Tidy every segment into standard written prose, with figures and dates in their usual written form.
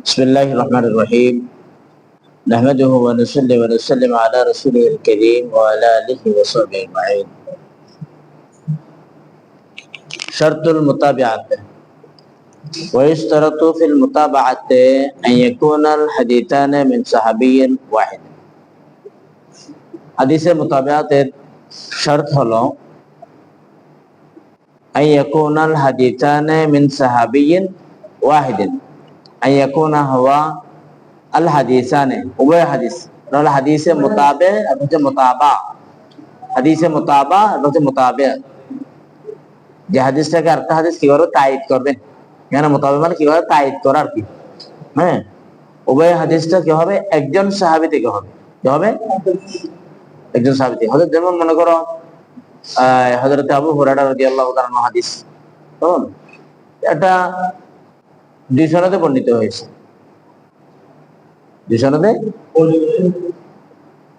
بسم الله الرحمن الرحيم نحمده ونصلي ونسلم على رسوله الكريم وعلى آله وصحبه أجمعين شرط المتابعة ويشترط في المتابعة أن يكون الحديثان من صحابي واحد حديث متابعة شرط হলো أن يكون الحديثان من صحابي واحد أن يكون هو الحديثان উভয় হাদিস তাহলে হাদিসে মুতাবে আর হচ্ছে মুতাবা হাদিসে মুতাবা আর হচ্ছে মুতাবে যে হাদিসটাকে আরেকটা হাদিস কিভাবে তায়িদ করবেন এখানে মুতাবে মানে কিভাবে তায়িদ করা আর কি হ্যাঁ উভয় হাদিসটা কি হবে একজন সাহাবী থেকে হবে কি হবে একজন সাহাবী থেকে হযরত যেমন মনে করো হযরত আবু হুরায়রা রাদিয়াল্লাহু তাআলা হাদিস তখন এটা দুই সনদে বর্ণিত হয়েছে দুই সনদে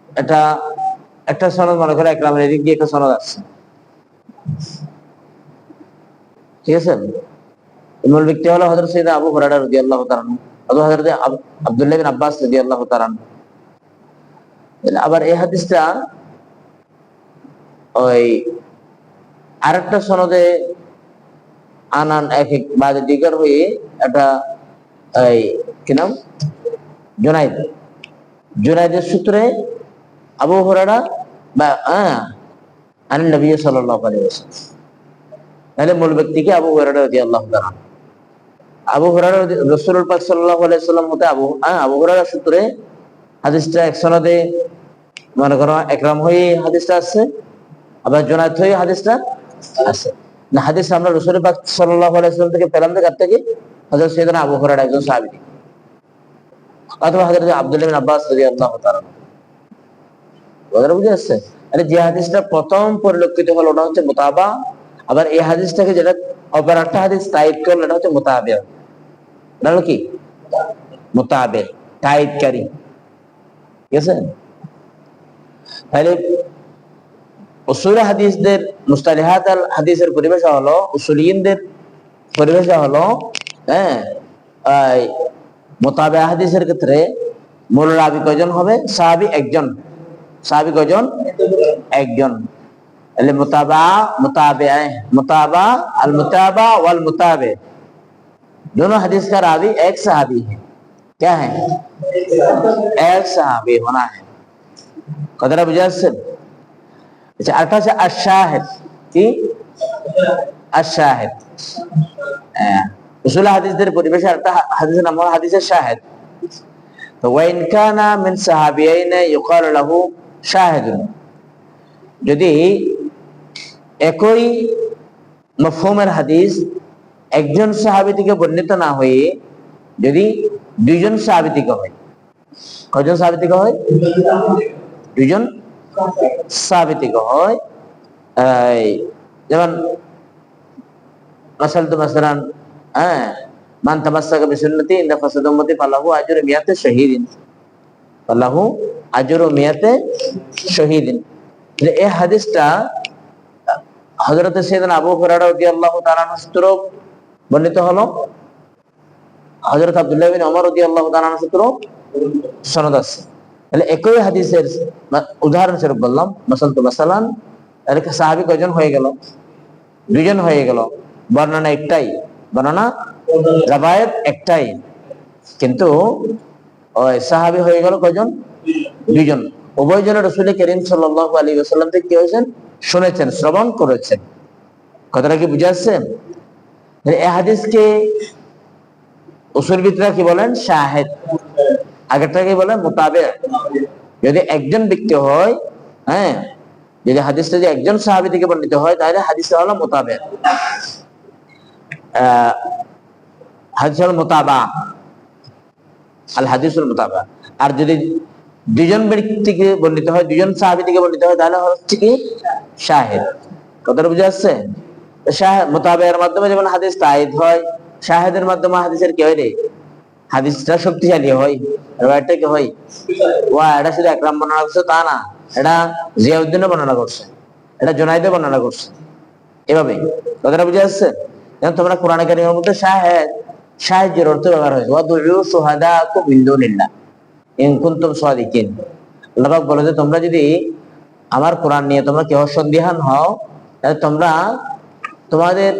এটা একটা সনদ মনে করে একরামের এদিক দিয়ে একটা সনদ আসছে ঠিক আছে মূল ব্যক্তি হলো হযরত সাইয়েদনা আবু হুরায়রা রাদিয়াল্লাহু তাআলা অথবা হযরত আব্দুল্লাহ বিন আব্বাস রাদিয়াল্লাহু তাআলা আবার এই হাদিসটা ওই আরেকটা সনদে আনান এক বাদে দিগার হয়ে এটা এই কি নাম জুনাইদের সূত্রে আবু হুরায়রা বা আনিন নবী সাল্লাল্লাহু আলাইহি ওয়াসাল্লাম তাহলে মূল ব্যক্তিকে আবু হুরায়রা রাদিয়াল্লাহু তাআলা আবু হুরায়রা রাসূলুল্লাহ পাক সাল্লাল্লাহু আলাইহি ওয়াসাল্লাম হতে আবু হুরায়রা সূত্রে হাদিসটা এক সনদে মনে করো একরাম হয়ে হাদিসটা আছে আবার জুনাইদ হয়ে হাদিসটা আছে না হাদিস আমরা রাসূল পাক সাল্লাল্লাহু আলাইহি ওয়াসাল্লাম থেকে পেলাম থেকে হযরত সাইয়েদনা আবু হুরায়রা একজন সাহাবী অথবা হযরত আব্দুল্লাহ বিন আব্বাস রাদিয়াল্লাহু তাআলা বুঝা যাচ্ছে আরে যে হাদিসটা প্রথম পরিলক্ষিত হলো ওটা হচ্ছে মুতাবা আবার এই হাদিসটাকে যেটা অপর একটা হাদিস তায়িদ করলো এটা হচ্ছে মুতাবে এটা হলো কি মুতাবে তায়িদকারী ঠিক আছে তাহলে উসুল হাদিসদের মুস্তালিহাত আল হাদিসের পরিভাষা হলো উসুলিয়িনদের পরিভাষা হলো মুতাবা হাদিসের ক্ষেত্রে মূল রাবী কয়জন হবে সাহাবী একজন সাহাবী কয়জন একজন তাহলে মুতাবা मुताबा अल मुताबा वल मुताबे दोनों हदीस का रावी एक सहाबी है क्या है एक सहाबी होना है कदर बुझाচ্ছেন আচ্ছা আরেকটা আছে আশ-শাহিদ কি আশ-শাহিদ উসুল হাদিসদের পরিভাষা একটা হাদিসের নাম হলো হাদিসের শাহিদ তো ওয়াইন কানা মিন সাহাবিয়াইন ইউকাল লাহু শাহিদুন যদি একই মফহুমের হাদিস একজন সাহাবী থেকে বর্ণিত না হয়ে যদি দুইজন সাহাবী থেকে হয় কয়জন সাহাবী থেকে হয় দুইজন সাহাবী থেকে হয় যেমন মাসালান মান তামাসসাকা বিসুন্নতি ইনদা ফাসাদ উম্মতি ফালাহু আজরু মিয়াতে শাহীদিন ফালাহু আজরু মিয়াতে শাহীদিন এই হাদিসটা হযরত সাইয়েদনা আবু হুরায়রা রাদিয়াল্লাহু তাআলা সূত্রে বর্ণিত হলো হযরত আব্দুল্লাহ বিন ওমর রাদিয়াল্লাহু তাআলা সূত্রে সনদ আছে তাহলে একই হাদিসের উদাহরণ স্বরূপ বললাম মাসালান এর সাহাবী কয়জন হয়ে গেল দুইজন হয়ে গেল বর্ণনা একটাই বর্ণনা রবায়াত একটাই কিন্তু ওই সাহাবী হয়ে গেল কয়জন দুইজন উভয়জন রাসূল করিম সাল্লাল্লাহু আলাইহি ওয়াসাল্লাম থেকে কি হয়েছেন শুনেছেন শ্রবণ করেছেন কথাটা কি বুঝাচ্ছেন এই হাদিসকে উসুলবিদরা কি বলেন শাহিদ আগেরটাকে বলেন মুতাবে যদি একজন ব্যক্তি হয় যদি হাদিসটা যে একজন সাহাবী থেকে বর্ণিত হয় তাহলে হাদিসটা হলো মুতাবে হাদিস হলো মুতাবা আল হাদিসুল মুতাবা আর যদি দুইজন ব্যক্তি থেকে বর্ণিত হয় দুইজন সাহাবী থেকে বর্ণিত হয় তাহলে হচ্ছে কি শাহিদ কথাটা বুঝা যাচ্ছে শাহিদ মুতাবের মাধ্যমে যেমন হাদিস তায়িদ হয় শাহিদের মাধ্যমে হাদিসের কি হয় রে হাদিসটা শক্তিশালী হয় এটা কি হয় এটা শুধু একরাম বর্ণনা করছে তা না এটা জিয়াউদ্দিনও বর্ণনা করছে এটা জুনাইদও বর্ণনা করছে এভাবে কথাটা বুঝা যাচ্ছে তোমরা কোরআন কারীমের মধ্যে শাহিদ সাহায্যের অর্থ ব্যবহার হয়েছে ওয়াদউ শুহাদাকুম মিন দুনিল্লাহ ইন কুনতুম সাদিকিন। আল্লাহ পাক বলে যে তোমরা যদি আমার কোরআন নিয়ে তোমরা কেউ সন্দিহান হও, তাহলে তোমরা তোমাদের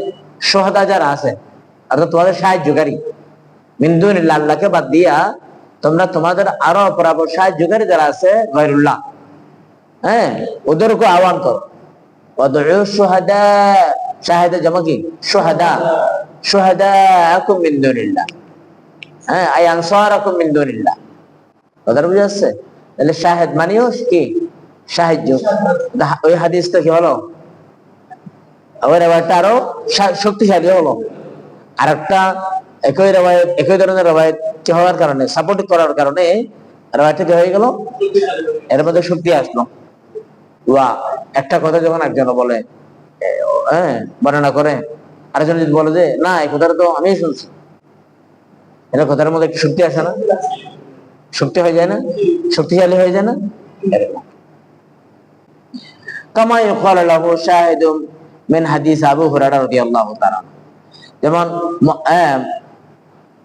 শুহাদা যারা আছে অর্থাৎ তোমাদের সাহায্যকারী মিন দুনিল্লাহ আল্লাহকে বাদ দিয়া তোমরা তোমাদের আরো অপরাপর সাহায্যকারী যারা আছে গায়রুল্লাহ, হ্যাঁ, ওদেরকে আহ্বান করো। ওয়াদউ শুহাদা, শাহিদা জামা কি শুহাদা, শুহাদাকুম মিন দুনিল্লাহ, হ্যাঁ, আই আনসারাকুম মিন দুনিল্লাহ। কথা বুঝা যাচ্ছে? তাহলে শাহেদ মানেও কি সাহায্য। ওই হাদিসটা কি হলো, ওই রেওয়ায়তটা আরো শক্তিশালী হলো। আর একটা একই রেওয়ায়ত, একই ধরনের রেওয়ায়ত কি হওয়ার কারণে, সাপোর্ট করার কারণে রেওয়ায়তটা কি হয়ে গেল, এর মধ্যে শক্তি আসলো। ওয়া একটা কথা যখন একজন বলে, হ্যাঁ, বর্ণনা করে, আরেকজন যদি বলে যে না এই কথাটা তো আমি শুনছি, এটা কথার মধ্যে একটু শক্তি আসে না, শক্তি হয়ে যায় না, শক্তিশালী হয়ে যায় না। কামা ইউকাল লাহু শাহিদুম মিন হাদিস আবু হুরায়রা রাদিয়াল্লাহু তাআলা, যেমন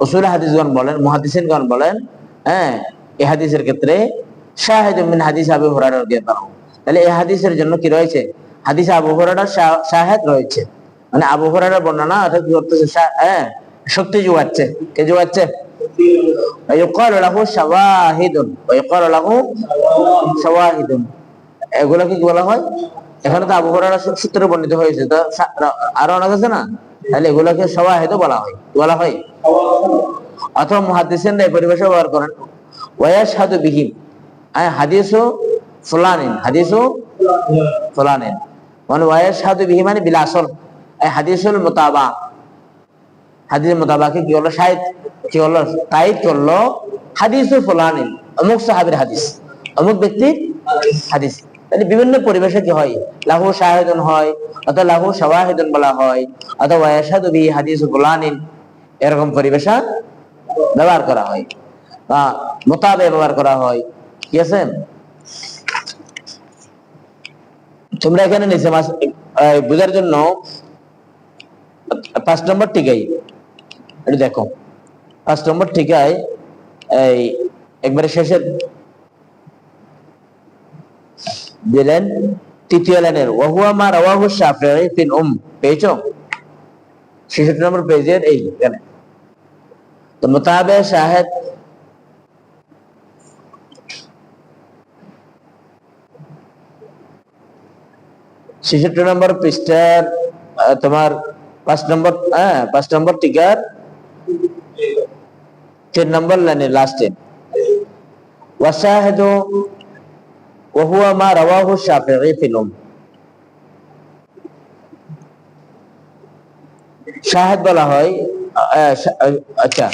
উসুল হাদিসগণ বলেন, মুহাদ্দিসিনগণ বলেন, হ্যাঁ, এই হাদিসের ক্ষেত্রে শাহিদুম মিন হাদিস আবু হুরায়রা রাদিয়াল্লাহু, তাহলে এই হাদিসের জন্য কি রয়েছে, হাদিস আবু হুরায়রার শাহিদ রয়েছে, মানে আবু হুরায়রার বর্ণনা অর্থাৎ কি করতেছে, হ্যাঁ, শক্তি যোগাচ্ছে। কে যোগাচ্ছে? ইউকাল লাহু শাওয়াহিদুন, ইউকাল লাহু শাওয়াহিদুন, এগুলোকে কি বলা হয়? এখানে তো আবু হুরায়রা সূত্রে বর্ণিত হয়েছে, তো আরো অনেক আছে না, তাহলে এগুলোকে শাওয়াহিদ বলা হয়, বলা হয়। অথবা মুহাদ্দিসিনরা এই পরিভাষা ব্যবহার করেন ওয়ায়াশহাদু বিহি, হাদিসু ফুলানিন, হাদিসু ফুলানিন, মানে ওয়ায়াশহাদু বিহি মানে বিল আসল, হাদিসুল মুতাবা, হাদিসের মুতাবাকে কি হলো, শাহিদ কি হলো, তাইদ করলো হাদিসু ফুলানিন, অমুক সাহাবীর হাদিস, অমুক ব্যক্তির হাদিস। তাহলে বিভিন্ন পরিবেশে কি হয়, লাহু শাহিদুন হয়, অথবা লাহু শাওয়াহিদুন বলা হয়, অথবা ওয়ায়াশহাদু বিহি হাদিসু ফুলানিন, এরকম পরিবেশা ব্যবহার করা হয়, বা মুতাবে ব্যবহার করা হয়। ঠিক আছে? তোমরা এখানে নিচে বুঝার জন্য 5 নম্বর টিকাই এটা দেখো, 5 নম্বর টিকায় এই একবারে শেষের দিলেন তৃতীয় লাইনের ওয়াহুয়া মা রাওয়াহু শাফিঈ ফিল পেয়েছো? 66 নম্বর পেজের এই এখানে। তো মুতাবে শাহিদ ছেষট্টি নম্বর পৃষ্ঠার তোমার 5 নম্বর, 5 নম্বর টিকার 3 নম্বর লাইনে লাস্টে ওয়াশাহিদু ওয়াহুয়া মা রাওয়াহু শাফিঈ ফিল শাহিদ বলা হয়, আচ্ছা,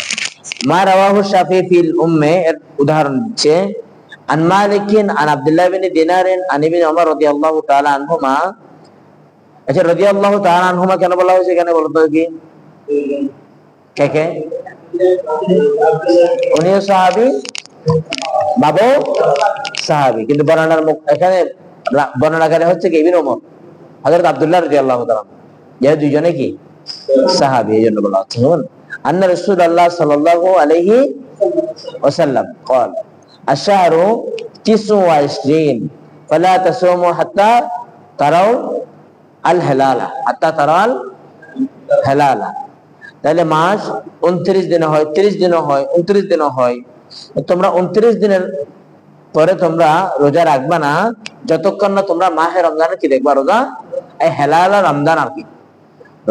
মা রাওয়াহু শাফিঈ ফিল এর উদাহরণ দিচ্ছে আন মালিকিন আন আব্দুল্লাহ বিন দিনারিন আন ইবনে ওমর রাদিয়াল্লাহু তাআলা আনহুমা। আচ্ছা, রাদিয়াল্লাহু তাআলা আনহুমা কেন বলা হয়েছে এখানে, বলো তো কি, কে কে? উনিও সাহাবী, বাবু সাহাবী, কিন্তু বর্ণনার এখানে বর্ণনাকারী হচ্ছে কি ইবনে ওমর, হযরত আব্দুল্লাহ রাদিয়াল্লাহু তাআলা, যারা দুইজনে কি সাহাবী, এই জন্য বলা হচ্ছে। আন্না রাসূলুল্লাহ সাল্লাল্লাহু আলাইহি ওয়াসাল্লাম قال الشهر 29 فلا تصوموا حتى تروا الهلال حتى تروا الهلال। তাহলে মাস 29 দিনে হয়, 30 দিনে হয়, 29 দিনে হয়, তোমরা 29 দিনের পরে তোমরা রোজা রাখবা না যতক্ষণ না তোমরা মাহে রমজানের কি দেখবা, রোজা, এই হেলাল আর রমজান আর কি,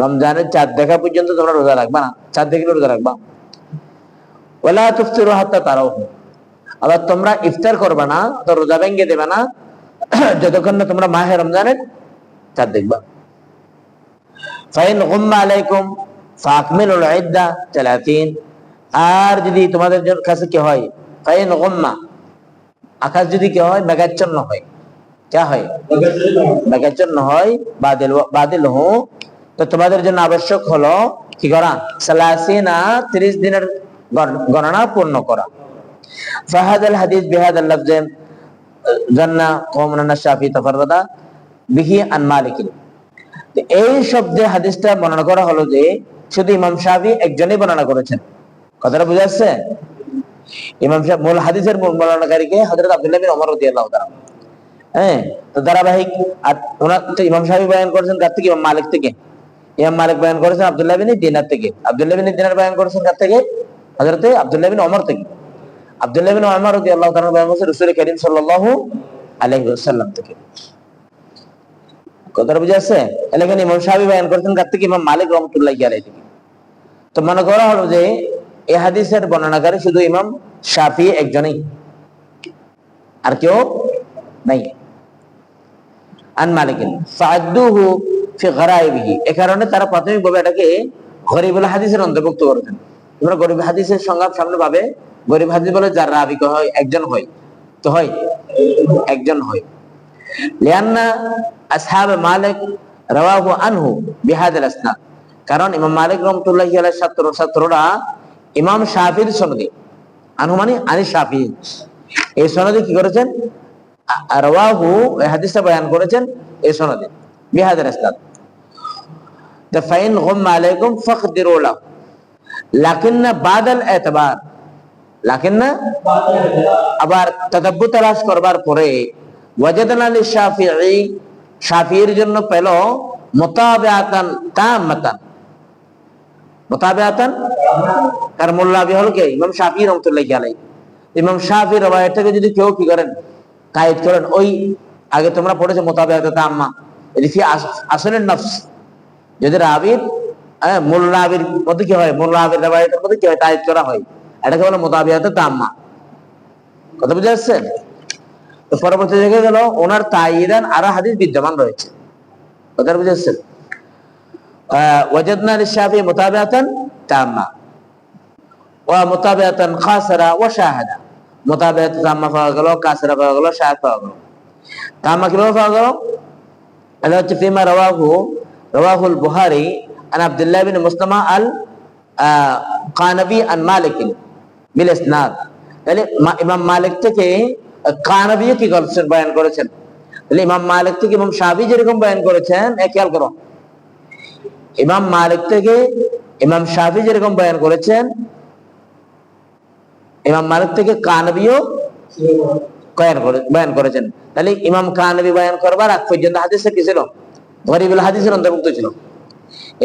রমজানের চাঁদ দেখা পর্যন্ত তোমরা রোজা রাখবা না, চাঁদ দেখলে রোজা রাখবা। ওয়ালা তুফতিরু হাত্তা তারাউহু, আবার তোমরা ইফতার করবা না, তো রোজা ভেঙে দেবে না যতক্ষণ না তোমরা মাহে রমজানের চাঁদ দেখবা। ফাইন গুম্মা আলাইকুম ফাকমিলুল ইদ্দা 30, আর যদি তোমাদের কাছে কি হয়, ফাইন গুম্মা, আকাশ যদি কি হয় মেঘাচ্ছন্ন হয়, কে হয় মেঘাচ্ছন্ন হয়, বাদিল হু, তো তোমাদের জন্য আবশ্যক হলো কি করা, 30 দিনের গণনা পূর্ণ করা। ফাহাদাল হাদিস বিহাদাল লাফজে জান্না কওমুন শাফি তাফাররাদা বিহি আন মালিক, এই শব্দে হাদিসটা বর্ণনা করা হলো যে শুধু ইমাম শাফি একজনই বর্ণনা করেছেন। কথাটা বুঝা যাচ্ছে? ইমাম শাফি মূল হাদিসের মূল বর্ণনাকারীকে হযরত আব্দুল্লাহ বিন ওমর রাদিয়াল্লাহু তাআলা। হ্যাঁ, তো ধারাবাহিক। আর ওনার তো ইমাম শাফি বয়ান করেছেন কার থেকে? ইমাম মালিক থেকে। ইমাম মালিক বয়ান করেছেন আব্দুল্লাহ বিন দিনার থেকে। আব্দুল্লাহ বিন দিনার বয়ান করেছেন কার থেকে? হযরত আব্দুল্লাহ বিন ওমর থেকে। আব্দুল্লাহ বিন ওমর রাদিয়াল্লাহু তাআলা বয়ান করেছেন রাসূল করিম সাল্লাল্লাহু আলাইহি ওয়াসাল্লাম থেকে। কথাটা বুঝা যাচ্ছে? এখানে ইমাম শাফি বয়ান করেছেন কার থেকে? ইমাম মালিক রাহমাতুল্লাহি আলাইহি থেকে। তো মনে করা হলো যে এই হাদিসের বর্ণনাকারী শুধু ইমাম শাফি একজনই, আর কেউ নাই। আন মালিকিন ফাআদুহু ফি গরাইবিহি, এই কারণে তারা প্রাথমিকভাবে এটাকে গরীবুল হাদিসের অন্তর্ভুক্ত করেছেন। তোমরা গরীব হাদিসের সংজ্ঞা সামনে পাবে। গরীব হাদিস বলে যার রাবি হয় একজন হয়, তো হয় একজন হয়। লিআন্না আসহাব মালিক রাওয়াহু আনহু বিহাদাল ইসনাদ, কারণ ইমাম মালিক রাহমাতুল্লাহি আলাইহি ছাত্ররা ইমাম শাফির সনদে, আনহু মানে আনি শাফি, এই সনদে কি করেছেন? রাওয়াহু, এই হাদিসটা বয়ান করেছেন এই সনদে বিহাদাল ইসনাদ। তা ফাইন গুম্মা আলাইকুম ফাকদিরু লাহু, লাকিন্না বাদাল ইতিবার, লাকিন্না আবার তাদাব্বুর তালাশ করবার পরে ওয়াজাদনা লিশাফিঈ, শাফিঈর জন্য পেল মুতাবিআতান তাম্মাতান, মুতাবিআতান কার মোল্লাবি হল কে? ইমাম শাফিঈ রাহমাতুল্লাহি আলাইহি। ইমাম শাফিঈর রওয়ায়াত থেকে যদি কেউ কি করেন? কায়েদ করেন। ওই আগে তোমরা পড়েছো মুতাবিআত তাম্মা, এটি ফি আসলের নফস, যদি রাবির মূল রাবির মধ্যে কি হয়? মূল রাবির রওয়ায়াতের মধ্যে কি হয়? তায়েদ করা হয়, এটাকে বলে মুতাবিআত তাম্মা। কথা বুঝা যাচ্ছে? তো পরবর্তী দেখা গেল ওনার তাইয়িদান আরো হাদিস বিদ্যমান রয়েছে। কথা বুঝা যাচ্ছে? ওয়াজাদনা লিশাফি মুতাবিআতান তাম্মা ওয়া মুতাবিআতান খাসরা ওয়া শাহাদা, মুতাবিআত তাম্মা পাওয়া গেল, কাসরা পাওয়া গেল, শাহাদ পাওয়া গেল। তাম্মা কিভাবে পাওয়া গেল? এটা হচ্ছে ফিমা রাওয়াহুল বুখারী আন আব্দুল্লাহ বিন মুসলিমা আল কানাবি আন মালিক বিল ইসনাদ। তাহলে ইমাম মালিক থেকে কানাবি কি করেছেন? বয়ান করেছেন। তাহলে ইমাম মালিক থেকে ইমাম শাফি যেরকম বয়ান করেছেন, খেয়াল করো, ইমাম মালিক থেকে ইমাম শাফি যেরকম বয়ান করেছেন, ইমাম মালিক থেকে কানাবিও বয়ান করেছেন। তাহলে ইমাম কানাবি বয়ান করবার আগ পর্যন্ত হাদিসে কি ছিল? গরীবুল হাদিসের অন্তর্ভুক্ত ছিল।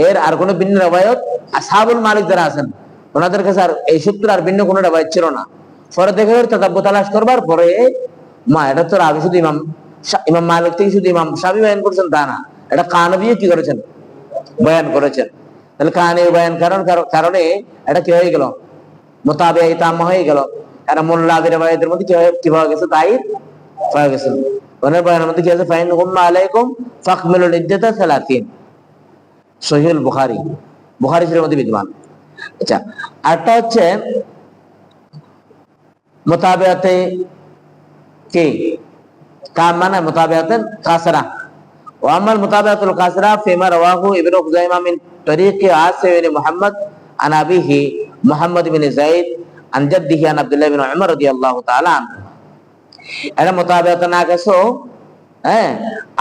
এর আর কোনো ভিন্ন রওয়ায়াত আসহাবুল মালিক যারা আছেন ওনাদের কাছে আর এই সূত্র আর ভিন্ন কোনো রওয়ায়াত ছিল না। পরে দেখে তাদাব্বুর তালাশ করবার পরে এটা তো রাবি শুধু ইমাম মালিক থেকে শুধু ইমাম শাফি বয়ান করেছেন তা না, এটা কানাবিও কি করেছেন? বয়ান করেছেন। তাহলে কানাবি বয়ান কারণে এটা কি হয়ে গেল? মুতাবিআত তাম্মা হয়ে গেল। এটা মুল্লাবির রওয়ায়াতের মধ্যে কি পাওয়া গেছে? তাইয়িদ পাওয়া গেছে। ওনার বয়ানের মধ্যে কি আছে? ফাইন গুম্মা আলাইকুম ফাকমিলুল ইদ্দাতা 30, সহিহুল বুখারী, বুখারী শরীফের মধ্যে বিদ্যমান। আচ্ছা, আরটা হচ্ছে মুতাবিআতে কি তাম্মা না মুতাবিআতে কাসরা। ওয়া আম্মাল মুতাবিআতুল কাসরা ফিমা রাওয়াহু ইবনু খুযাইমা মিন তরিকি আসিম ইবনে মুহাম্মদ আন আবিহি মুহাম্মদ ইবনে যায়েদ আন জাদ্দিহি আন আব্দুল্লাহ ইবনে উমর রাদিয়াল্লাহু তাআলা আনহু। এটা মুতাবিআত না গেছো,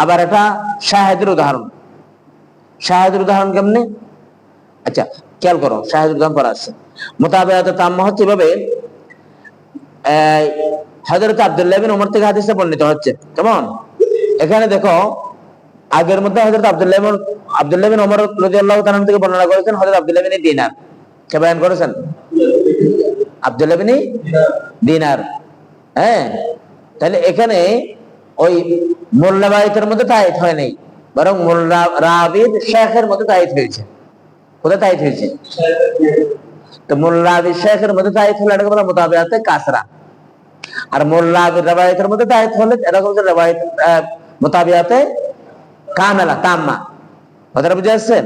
আবার এটা শাহিদের উদাহরণ। শাহিদের উদাহরণ কেমনে? আচ্ছা, খেয়াল করো, শাহিদের উদাহরণ পড়া আছে। মুতাবিআত তাম্মা হচ্ছে এভাবে, হযরত আব্দুল্লাহ বিন ওমর থেকে হাদিসে বর্ণিত হচ্ছে। কেমন? এখানে দেখো, আগের মধ্যে হযরত আব্দুল্লাহ বিন ওমর রাদিয়াল্লাহু তাআলা থেকে বর্ণনা করেছেন হযরত আব্দুল্লাহ বিন দিনার, কে বয়ান করেছেন? আব্দুল্লাহ বিন দিনার। তাহলে এখানে ওই মোল্লা বাইতের মধ্যে তায়েদ হয় নাই, বরং মোল্লা রাবির শেখের মধ্যে তায়েদ হয়েছে। কোথায় তায়েদ হয়েছে? তো মোল্লা রাবির শেখের মধ্যে তায়েদ হলে এটাকে বলা মুতাবিআতে কাসরা, আর মোল্লা রাবির রওয়ায়াতের মধ্যে তায়েদ হলে এরকম হচ্ছে রওয়ায়াত মুতাবিআতে কামেলা তাম্মা। কথাটা বুঝে আসছেন?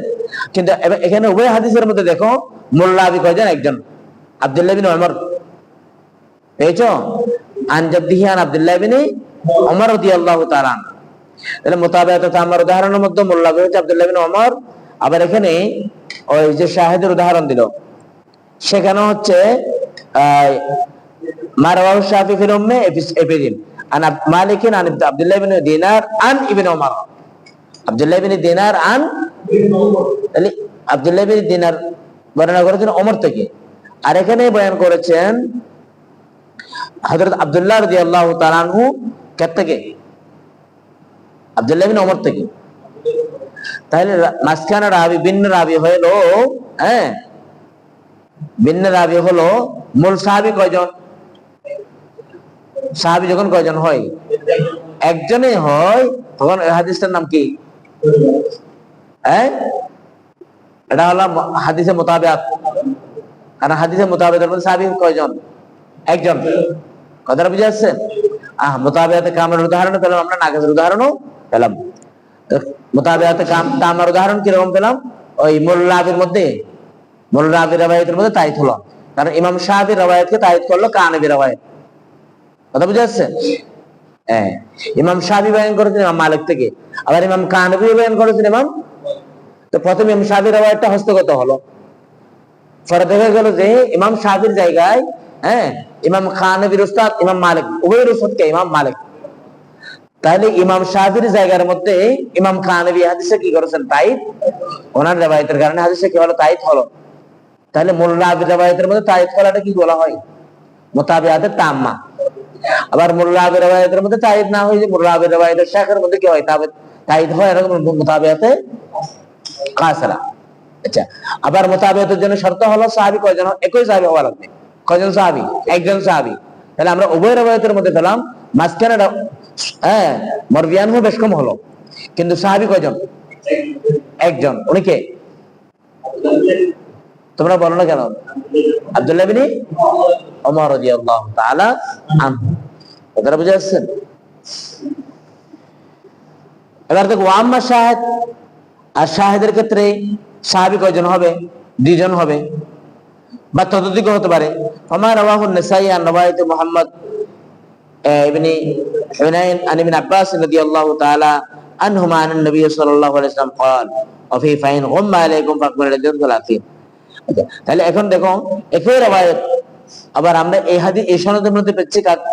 কিন্তু এখানে উভয় হাদিসের মধ্যে দেখো মোল্লা রাবি কয়জন? একজন, আব্দুল্লাহ বিন ওমর। পেয়েছো? আন জাদ্দিহি আন আব্দুল্লাহ বিন ওমর রাদিয়াল্লাহু তাআলা। তাহলে মুতাবিআত তাম্মার উদাহরণের মধ্যে মোল্লা রাবি হচ্ছে আব্দুল্লাহ বিন ওমর। আবার এখানে ওই যে শাহিদের উদাহরণ দিল, সেখানে হচ্ছে মারওয়াহু শাফি ফিল উম্মে এফিদিন আন মালিকিন আন আব্দুল্লাহ বিন দিনার আন ইবনে ওমর, আব্দুল্লাহ বিন দিনার আন। তাহলে আব্দুল্লাহ বিন দিনার বর্ণনা করেছেন ওমর থেকে, আর এখানে বয়ান করেছেন হযরত আব্দুল্লাহ রাদিয়াল্লাহু তাআলা আনহু থেকে, আব্দুল্লাহ বিন ওমর থেকে। তাহলে মাঝখানে রাবি ভিন্ন রাবি হলো, হ্যাঁ ভিন্ন রাবি হলো। মূল সাহাবী কয়জন? সাহাবী যখন কয়জন হয়, একজনই হয়, তখন এই হাদিসটার নাম কি? এটা হলো হাদিসে মুতাবিআত। কারণ হাদিসে মুতাবিআতের মধ্যে সাহাবী কয়জন? একজন। কথাটা বুঝে আসছে? মুতাবিআতে কামের উদাহরণ পেলাম আমরা, নাকাজের উদাহরণও পেলাম। মুতাবিআতে কামের উদাহরণ কিরকম পেলাম? ওই মূল রাবির মধ্যে, মূল রাবির রওয়ায়াতের মধ্যে তাইদ হলো, কারণ ইমাম শাফির রওয়ায়াতকে তাইদ করলো কানবী রওয়ায়াত। কথা বুঝে আসছে? হ্যাঁ, ইমাম শাফি বয়ান করেছেন ইমাম মালিক থেকে, আবার ইমাম কানবী বয়ান করেছেন ইমাম। তো প্রথমে ইমাম শাফির রওয়ায়াতটা হস্তগত হলো, পরে দেখা গেল যে ইমাম শাফির জায়গায় ইমাম কানবীর উস্তাদ ইমাম মালিক, উভয়ের উস্তাদকে ইমাম মালিক। তাহলে ইমাম শাফির জায়গার মধ্যে ইমাম কানবী হাদিসে কি করেছেন? তাইদ। ওনার রওয়ায়াতের কারণে হাদিসে কি হলো? তাইদ হলো। তাহলে মূল রাবির রওয়ায়াতের মধ্যে তাইদ করাটা কি বলা হয়? মুতাবিআতে তাম্মা। আবার মূল রাবির রওয়ায়াতের মধ্যে তাইদ না হয়, যে মূল রাবির রওয়ায়াতের শাখার মধ্যে কি হয়? তাইদ হয়, এরকম মুতাবিআতে কাসরা। আচ্ছা, আবার মুতাবিআতের জন্য শর্ত হলো সাহাবী কয়জন? একই সাহাবী হওয়া লাগবে। কয়জন সাহাবী? একজন সাহাবী। তাহলে আমরা উভয় রওয়ায়াতের মধ্যে পেলাম মাঝখানে মারবিয়ান বেশ কম হলো, কিন্তু সাহাবী কয়জন? একজন। উনি কে? তোমরা বলো না কেন? আব্দুল্লাহ বিন ওমর রাদিয়াল্লাহু তাআলা আনহু। কথাটা বুঝে আসছেন? এবার দেখো আম্মা শাহিদ, আর শাহিদের ক্ষেত্রে সাহাবী কয়জন হবে? দুইজন হবে বা ততোধিক হতে পারে। ওমা রাওয়াহুন নাসাই আন রওয়ায়াত মুহাম্মদ ইবনে হুনাইন আন ইবনে আব্বাস রাদিয়াল্লাহু তাআলা আনহুমা আন নবী সাল্লাল্লাহু আলাইহি ওয়াসাল্লাম قال وفي فاين غم عليكم فاكملوا العدة 30। তাহলে এখন দেখো একই রওয়ায়াত, আবার আমরা এই হাদিস এই সনদের মধ্যে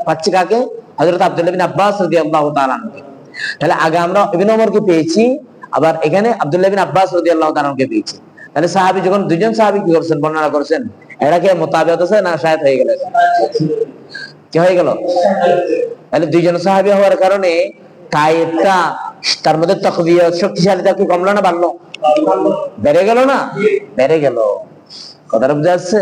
পাচ্ছি কাকে? হযরত আব্দুল্লাহ বিন আব্বাস রাদিয়াল্লাহু তাআলা আনহু। তাহলে আগে আমরা ইবনে ওমরকে পেয়েছি, আবার এখানে আব্দুল্লাহ বিন আব্বাস রাদিয়াল্লাহু তাআলা আনহুকে পেয়েছি। তাহলে সাহাবী যখন দুইজন সাহাবী কি করেছেন? বর্ণনা করেছেন। এটা কি মুতাবিআত আছে না শায়াত হয়ে গেল? কি হয়ে গেল? তাহলে দুইজন সাহাবী হওয়ার কারণে তাইদটা তার মধ্যে তাকবিয়া শক্তিশালীতা কি কমলো না বাড়লো? বেড়ে গেল না? বেড়ে গেল। কথাটা বুঝা যাচ্ছে?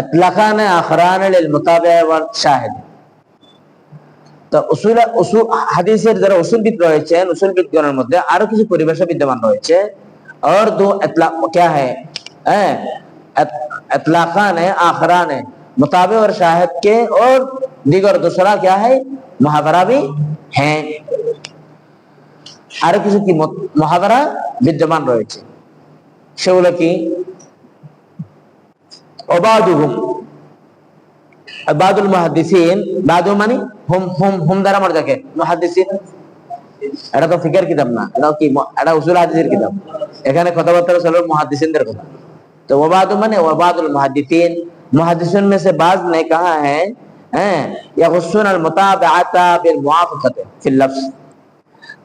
ইতলাকান আখরান লিল মুতাবিআ ওয়াল শাহিদ। তো উসুল হাদিসের যারা উসুলবিদ রয়েছেন, উসুলবিদগণের মধ্যে আরো কিছু পরিভাষা বিদ্যমান রয়েছে। और दो इतलाक क्या है? इतलाकान है, आखरान है, मुताबे और शाहिद के, और दीगर दूसरा क्या है? मुहावरा भी है। আরো কিছু কি মুহাওয়ারা বিদ্যমান রয়েছে, সেগুলো কি? ওবাদুহুম, বাদুল মুহাদ্দিসিন, বাদু মানে হুম দ্বারা মর্যাদাকে, মুহাদ্দিসিন এটা তো ফিকহের কিতাব না, এটা কি? এটা উসুল হাদিসের কিতাব। এখানে কথাবার্তা চলে মুহাদ্দিসিনদের কথা। तो वबाद माने वबादुल मुहद्दिसीन, मुहद्दिसीन में से बाज ने कहा है यखुस्सुन अल मुताबिअता बिल मुआफाकत फिल लफ्ज।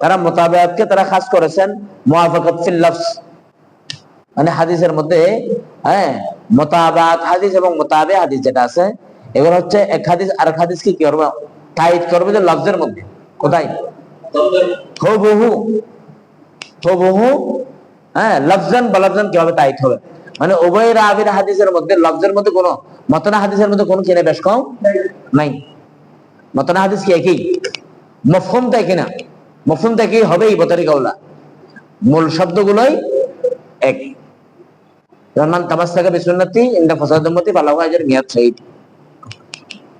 তারা মুতাবিআতকে তারা খাস করেছেন মুআফাকাত ফিল লফজ, মানে হাদিসের মধ্যে মুতাবাআত হাদিস এবং মুতাবিআ হাদিস যেটা আছে, এগুলো হচ্ছে এক হাদিস আরেক হাদিসকে কি করবে? তাইদ করবে যে লফজের মধ্যে। কোথায়? হুবহু, হুবহু লফজান বলফজান কিভাবে তাইদ হবে? মানে উভয় রাবির হাদিসের মধ্যে লফজের মধ্যে কোনো, মতনা হাদিসের মধ্যে কোনো কিনে বেশ কম নাই। মতনা হাদিস কি একই, মফহুমটা একই না, মফহুমটা একই হবেই বতরি কাউলা, মূল শব্দগুলোই এক। মান তামাসসাকা বিসুন্নতি ইনদা ফাসাদ উম্মতি ফালাহু আজরুন মিয়াত শাহীদ।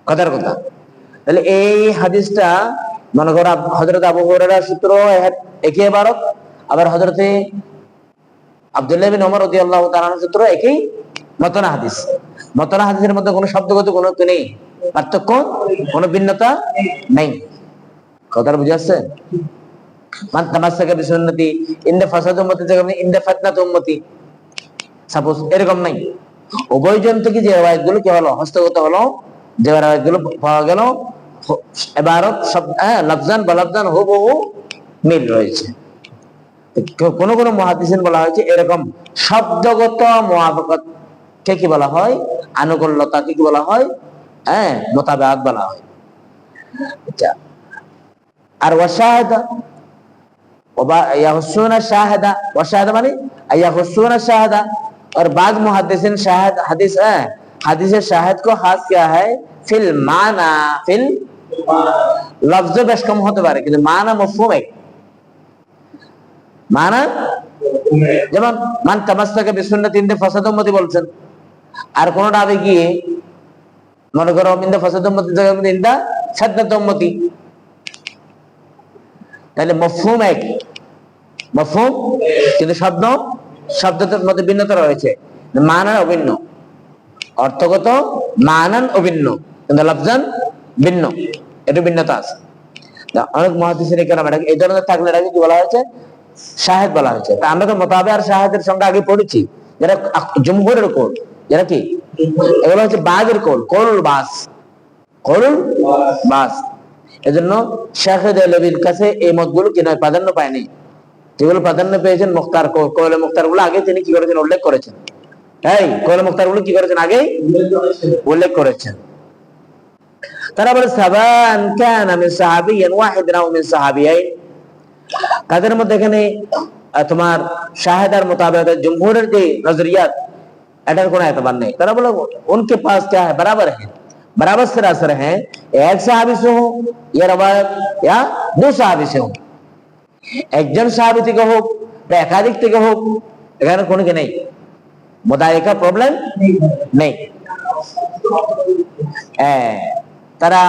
কথার কথা। তাহলে এই হাদিসটা মনে করো হযরত আবু হুরায়রার সূত্র একই ইবারত, আবার হযরতে আব্দুল্লাহ বিন ওমর রাদিয়াল্লাহু তাআলা আনহুর সূত্র একই মতনা হাদিস। মতনা হাদিসের মধ্যে কোনো শব্দগত কোনো নেই, পার্থক্য, কোনো ভিন্নতা নেই। কথাটা বুঝা যাচ্ছে? মান তামাসসাকা বিসুন্নতি ইনদা ফাসাদ উম্মতি জায়গায় ইনদা ফাতনাত উম্মতি, সাপোজ এরকম নাই। উভয়জন থেকে যে রাওয়ায়াতগুলো কি হলো? হস্তগত হলো, যে রাওয়ায়াতগুলো পাওয়া গেল ইবারত শব্দ লফজান বলফজান হুবহু মিল রয়েছে। কোন কোন মুহাদ্দিসিন বলা হয়েছে এরকম শব্দগত মুওয়াফাকাত কে কি বলা হয়, আনুকূল্যতাকে কি বলা হয়, মুতাবাআত বলা হয়। আচ্ছা, আর ওয়াশাহাদা ইয়াহুসুনা শাহাদা, ওয়াশাহাদা মানে ইয়াহুসুনা শাহাদা। और बाद मुहद्दिसिन शाहिद हदीस हदीस शाहिद को खास किया है फिल माना, फिल लफ्ज बेश कम होते पारे কিন্তু মানা মফহুম এক। মানা যেমন মান তামাসসাকা বিসুন্নতি ইনদা ফাসাদ উম্মতি বলছেন, আর কোনটা আবে গিয়ে মনে করো ইনদা ফাসাদ উম্মতি জায়গায় মধ্যে ইনদা সাদ্দাত উম্মতি, তাহলে মফহুম এক, মফহুম কিন্তু শব্দের মধ্যে ভিন্নতা রয়েছে, মানান অভিন্ন, অর্থগত মানান অভিন্ন কিন্তু লফজান ভিন্ন, এটা ভিন্নতা আছে। অনেক মুহাদ্দিসিন কেরাম এটা এই ধরনের থাকলে এটাকে কি বলা হয়েছে, শাহিদ বলা হয়েছে। তা আমরা তো মুতাবা আর শাহিদের সঙ্গে আগে পড়েছি, যেটা জমহুরের কওল, যেটা কি এগুলো হচ্ছে বাজের কওল, কওলুল বাস। এজন্য শাইখ দেহলভির কাছে এই মতগুলো কি নয় প্রাধান্য পায়নি, যেগুলো প্রাধান্য পেয়েছেন মুখতার কওলে মুখতার গুলো আগে তিনি কি করেছেন, উল্লেখ করেছেন। কওলে মুখতার গুলো কি করেছেন, আগে উল্লেখ করেছেন। তারা বলে সাবান কানা মিন সাহাবিয়্যান ওয়াহিদান আও মিন সাহাবিয়াইন, তাদের মধ্যে এখানে তোমার শাহিদ আর মুতাবাআত জমহুরের যে নজরিয়াত এটার কোনো এতবার নেই। তারা বলে उनके पास क्या है, बराबर सरासर है, एक साहबी से हो या रवायत या दो साहबी से हो, একজন সাহাবী থেকে হোক বা একাধিক থেকে হোক, এখানে কোনো কি নেই, মুদায়িকা প্রবলেম নেই। তারা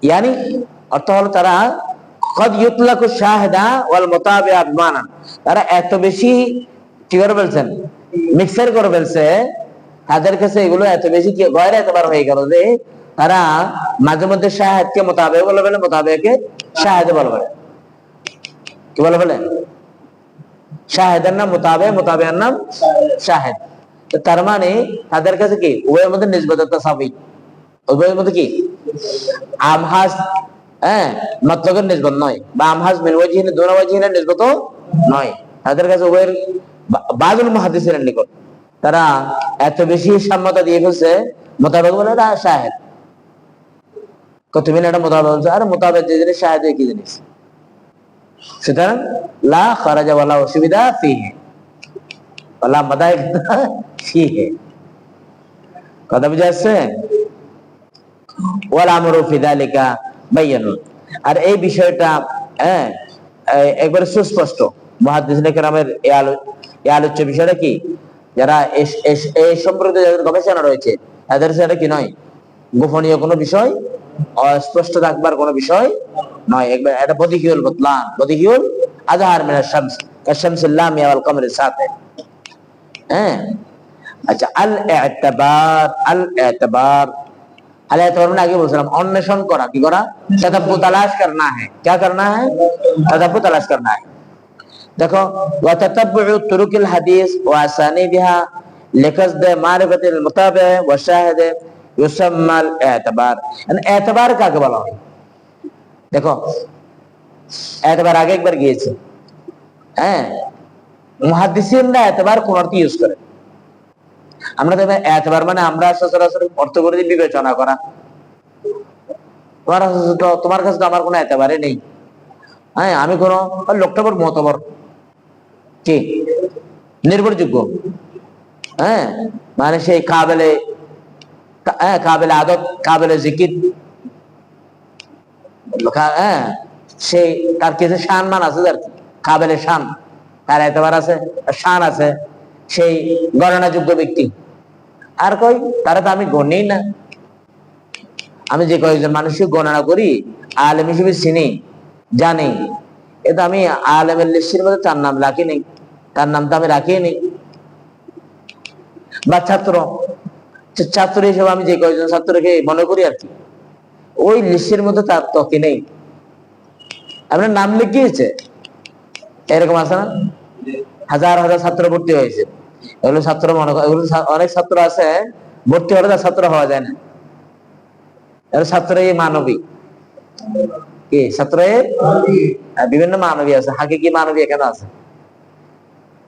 ইয়ানি অর্থ হলো তারা কদ ইউতলাকু শাহিদা ওয়াল মুতাবিআ বিমানা, তারা এত বেশি কি করে বলছেন, মিক্সার করে ফেলছে, তাদের কাছে এগুলো এত বেশি কি গয়রে এতবার হয়ে গেল যে তারা মাঝে মধ্যে শাহিদকে মুতাবিআ বলে বলে, মুতাবিআকে শাহিদ বলে বলে, কি বলে বলে, শাহিদের নাম মুতাবিআ, মুতাবিআর নাম শাহিদ। তো তার মানে তাদের কাছে কি উভয়ের মধ্যে নিসবত তাসাবি, উভয়ের মধ্যে কি আমহাজ মতলবের নিসবত নয়, বা আমহাজ মিন ওয়াজহিন দুনা ওয়াজহিনের নিসবত নয়। তাদের কাছে উভয়ের বাযুল মুহাদ্দিসিনের নিকট তারা এত বেশি সাম্যতা দিয়ে ফেলছে, মুতাবিআ বলে না শাহিদ, তুমি এটা মুতাবিআ বলছো, আর মুতাবিআ যে জিনিস শাহিদ একই জিনিস। সুতরাং লা খারাজা ওয়ালা অসুবিধা ফিহি ওয়ালা মাদাইকা ফিহি, কথা বুঝা যাচ্ছে? ওয়াল আমরু ফি যালিকা বায়ানুন, আর এই বিষয়টা একবারে সুস্পষ্ট। মুহাদ্দিসিনে কেরামের এই আলোচ্য বিষয়টা কি, যারা এই সম্পর্কে যাদের গবেষণা রয়েছে তাদের সেটা কি নয়, গোপনীয় কোনো বিষয়, অস্পষ্ট থাকবার কোনো বিষয় নয়, একবার এটা বদিহিউল বুতলান, বদিহিউল আযহার মিনাশ শামস কাশামসিল লামিয়া ওয়াল কমরিস সাতির। আচ্ছা, আল ইতিবার মানে আগে বলছিলাম অন্বেষণ করা, কি করা, তাদাব্বু তালাশ করনা হ্যায়, क्या करना है, তাদাব্বু তালাশ करना है। দেখো ওয়া তাতাব্বু তুরুকিল হাদিস ওয়া আসানিদিহা লিকাসদ মারিফাতিল মুতাবিআ ওয়া শাহিদ ইউসাম্মাল ইতিবার। ইতিবার কাকে বলা হয়, দেখো ইতিবার আগে একবার গিয়েছে। মুহাদ্দিসিনরা ইতিবার কোন অর্থে ইউজ করে, আমরা তো ইতিবার মানে আমরা সচরাচর অর্থ করে দিই বিবেচনা করা, তোমার কাছে তো আমার কোনো ইতিবারই নেই, আমি কোন লোকটা বড় মতবর কি নির্ভরযোগ্য, মানে সেই কাবেলে আদত, কাবেলে জিকির, সেই তার কিছু শান মান আছে, যার কাবেলে শান, তার এতবার আছে, শান আছে, সেই গণনাযোগ্য ব্যক্তি। আর কই তারা তো আমি গণেই না, আমি যে কয়েকজন মানুষকে গণনা করি আলেম হিসেবে চিনি জানি, এটা আমি আলেমের লিস্টের মধ্যে তার নাম রাখিনি, তার নাম তো আমি রাখিনি। বা ছাত্র হিসেবে আমি যে কয়েকজন ছাত্রকে মনে করি আর কি, ওই লিস্টের মধ্যে তার তকি নেই, আপনার নাম লিখিয়েছে, এরকম আছে না, হাজার হাজার ছাত্র ভর্তি হয়েছে, এগুলো ছাত্র মনে করে, এগুলো অনেক ছাত্র আছে ভর্তি হলে তার ছাত্র হওয়া যায় না, ছাত্র এই মানবিক, কি ছাত্রে বিভিন্ন মানবী আছে, হাকিকি মানবী এখানে আছে,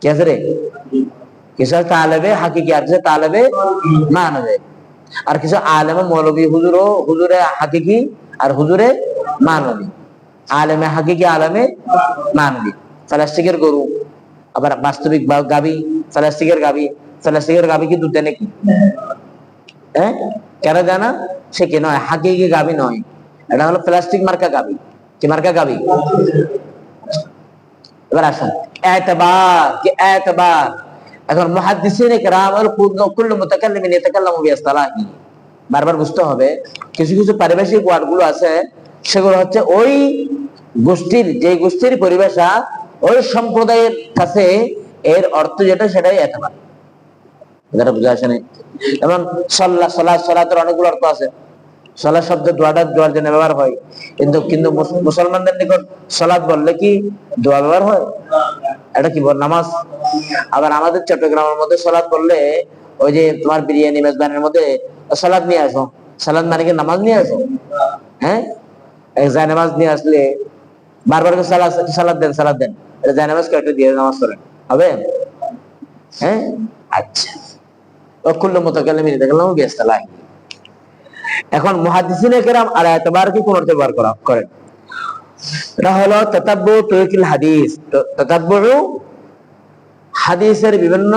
কি আছে রে? কিছু তালেবে হাকিকি আছে, তালেবে মানবে, আর কিছু আলেমে মৌলবী, হুজুরে হাকিকি আর হুজুরে মানবী, আলেমে হাকিকি আলেমে মানবী। প্লাস্টিকের গরু আবার বাস্তবিক গাবি, প্লাস্টিকের গাবি কি দুধ দেয় নাকি? হ্যাঁ, কেন জানা? সে কি নয়, হাকিকি গাবি নয়, এটা হলো প্লাস্টিক মার্কা গাবি। কি মার্কা গাবি? এবার আসুন এতবার, কি এতবার। এখন মুহাদ্দিসিন ইকরাম কুল্লু মুতাকাল্লিমিন ইয়াতাকাল্লামু বিইসতিলাহি, বারবার বুঝতে হবে কিছু কিছু পারিভাষিক ওয়ার্ড গুলো আছে, সেগুলো হচ্ছে ওই গোষ্ঠীর, যে গোষ্ঠীর পরিভাষা, ওই সম্প্রদায়ের কাছে এর অর্থ যেটা সেটাই এতবার, যেটা বুঝে আসে নাই। যেমন সলাতের অনেকগুলো অর্থ আছে। সলাৎ শব্দ দোয়ার জন্য ব্যবহার হয়, কিন্তু কিন্তু মুসলমানদের নিকট সলাৎ বললে কি দোয়া ব্যবহার হয়? এটা কি বল, নামাজ। আবার আমাদের চট্টগ্রামের মধ্যে সলাৎ বললে, ওই যে তোমার বিরিয়ানি মেজবানের মধ্যে সলাৎ নিয়ে আসো, সালাদ মানে কি নামাজ নিয়ে আসো? হ্যাঁ, জায়নামাজ নিয়ে আসলে বারবার সালাদ দেন, এটা জায়নামাজ কয়েকটা দিয়ে নামাজ করেন, হবে? হ্যাঁ, আচ্ছা। কুল্লু মুতাকাল্লিমিন ইয়াতাকাল্লামু বিইসতিলাহি। এখন মুহাদ্দিসিনে কেরাম আর এতবারকে কোন অর্থে ব্যবহার করেন? এটা হলো তাতাব্বু তুরুকিল হাদিস, তাতাব্বু হাদিসের বিভিন্ন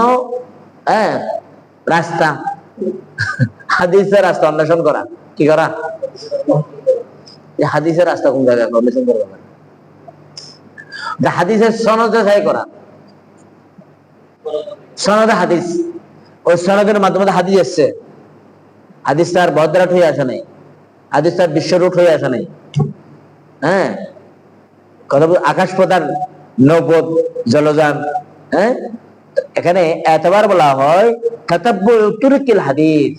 রাস্তা, হাদিসের রাস্তা অন্বেষণ করা। কি করা? হাদিসের রাস্তা কোন জায়গায় অন্বেষণ করবে, হাদিসের সনদ যাচাই করা। সনদে হাদিস, ওই সনদের মাধ্যমে হাদিস এসছে, হাদিস তার বদরাট হয়ে আসে নাই, হাদিস তার বিশ্বরূপ হয়ে আসে নাই। হ্যাঁ, কথা আকাশ পতার নৌপথ জলযান। হ্যাঁ, এখানে এতবার বলা হয় তাতাব্বু তুরুকিল হাদিস,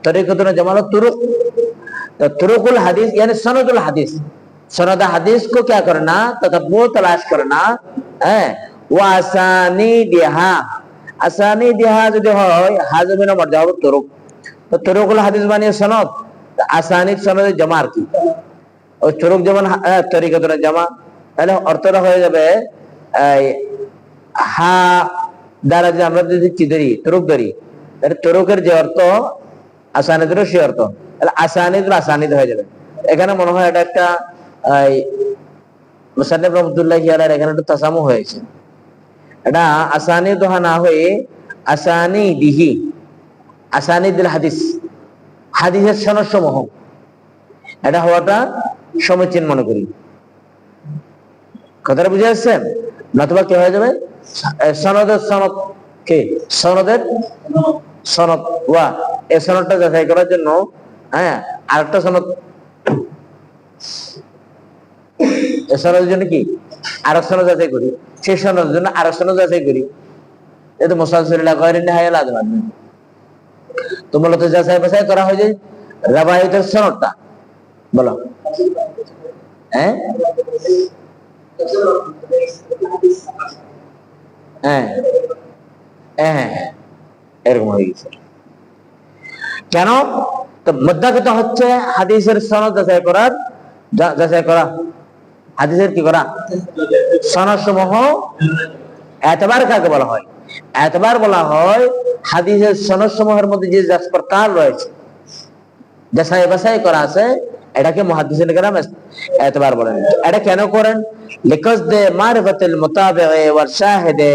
তরিকতুন জামাল तुरुक, तो तुरुकुल हदीस यानी सनदुल हदीस, सनद हदीस को क्या करना? ततब्बु, तलाश करना है। वो आसानीदिहा, आसानीदिहा যদি হয় হাজমিনা মর্যাদা হবে তুরুক, তো তুরুকুল হাদিস মানে সনদ, আসানিদ সনদের জমা আর কি। ওই তুরুক যেমন তরিকতুন জামা, তাহলে অর্থটা হয়ে যাবে হা দ্বারা যে আমরা যদি কি ধরি, তুরুক ধরি, তাহলে তুরুকের যে অর্থ আসানিদেরও সে অর্থ, তাহলে আসানিদ হয়ে যাবে। এখানে মনে হয় এটা একটা মুসান্নিফ রাহমাতুল্লাহি আলাইহি এখানে একটা তাসামু হয়েছে, এটা আসানিদ না হয়ে আসানিদিহি, আসানিদুল হাদিস, হাদিসের সনদ সমূহ, এটা হওয়াটা সমীচীন মনে করি। কথাটা বুঝে আসছেন? নতুবা কি হয়ে যাবে, সনদের সনদ, কে সনদের সনদ ওয়া, এই সনদটা যাচাই করার জন্য আরেকটা সনদ, এই সনদের জন্য কি আরেক সনদ যাচাই করি, সেই সনদের জন্য আরেক সনদ যাচাই করি, এটা মুসালসিলা গায়রিন নিহায়া লাযিম। তো মূলত যাচাই বাছাই করা হয় যে রাবায়েতের সনদটা, বলো। হ্যাঁ, হ্যাঁ হ্যাঁ, এরকম হয়ে গেছে। কেন? তো মুদ্দাকৃত হচ্ছে হাদিসের সনদ যাচাই করা, হাদিসের কি করা, সনদ সমূহ। এতবার কাকে বলা হয়? এতবার বলা হয় হাদিসের সনদ সমূহের মধ্যে যে প্রকার রয়েছে, যাচাই বাছাই করা আছে, এটাকে মুহাদ্দিসিন কেরাম এতবার বলেন। এটা কেন করেন? লিকাসদে মারিফাতুল মুতাবিঈ ওয়া শাহিদে,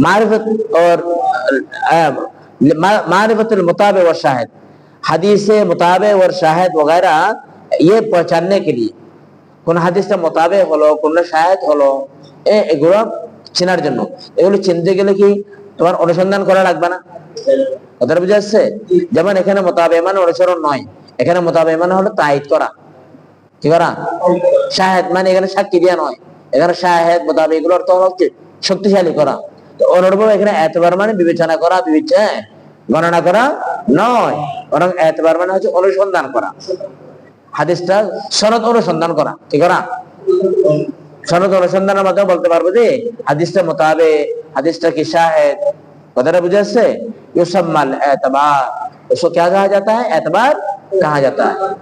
मारिफत और मारिफतुल मुताबे और शाहिद, हदीस मुताबे और शाहिद वगैरह, ये पहचानने के लिए কোন হাদিসটা মুতাবে হলো, কোন শাহিদ হলো, এগুলো চেনার জন্য। এগুলো চিনতে গেলে কি তোমার অনুসন্ধান করা লাগবে না? কথাটা বুঝে আসছে? যেমন এখানে মুতাবে মানে অনুসরণ নয়, এখানে মুতাবে মানে হলো তায়িদ করা। কি করা? শাহিদ মানে এখানে সাক্ষী দেওয়া নয়, এখানে শাহিদ মুতাবে এগুলোর অর্থ হলো শক্তিশালী করা। অনুরূপ এখানে এতবার মানে বিবেচনা করা, গণনা করা নয়, বরং এতবার মানে হচ্ছে অনুসন্ধান করা, হাদিসটা সনদ অনুসন্ধান করা। কি করা? সনদ অনুসন্ধানের মাধ্যমে বলতে পারবো যে হাদিসটা মুতাবে, হাদিসটা কি শাহিদ। কথাটা বুঝে আসছে? ইউসাম্মাল এতবার, उसको क्या कहा जाता है? एतबार कहा जाता है।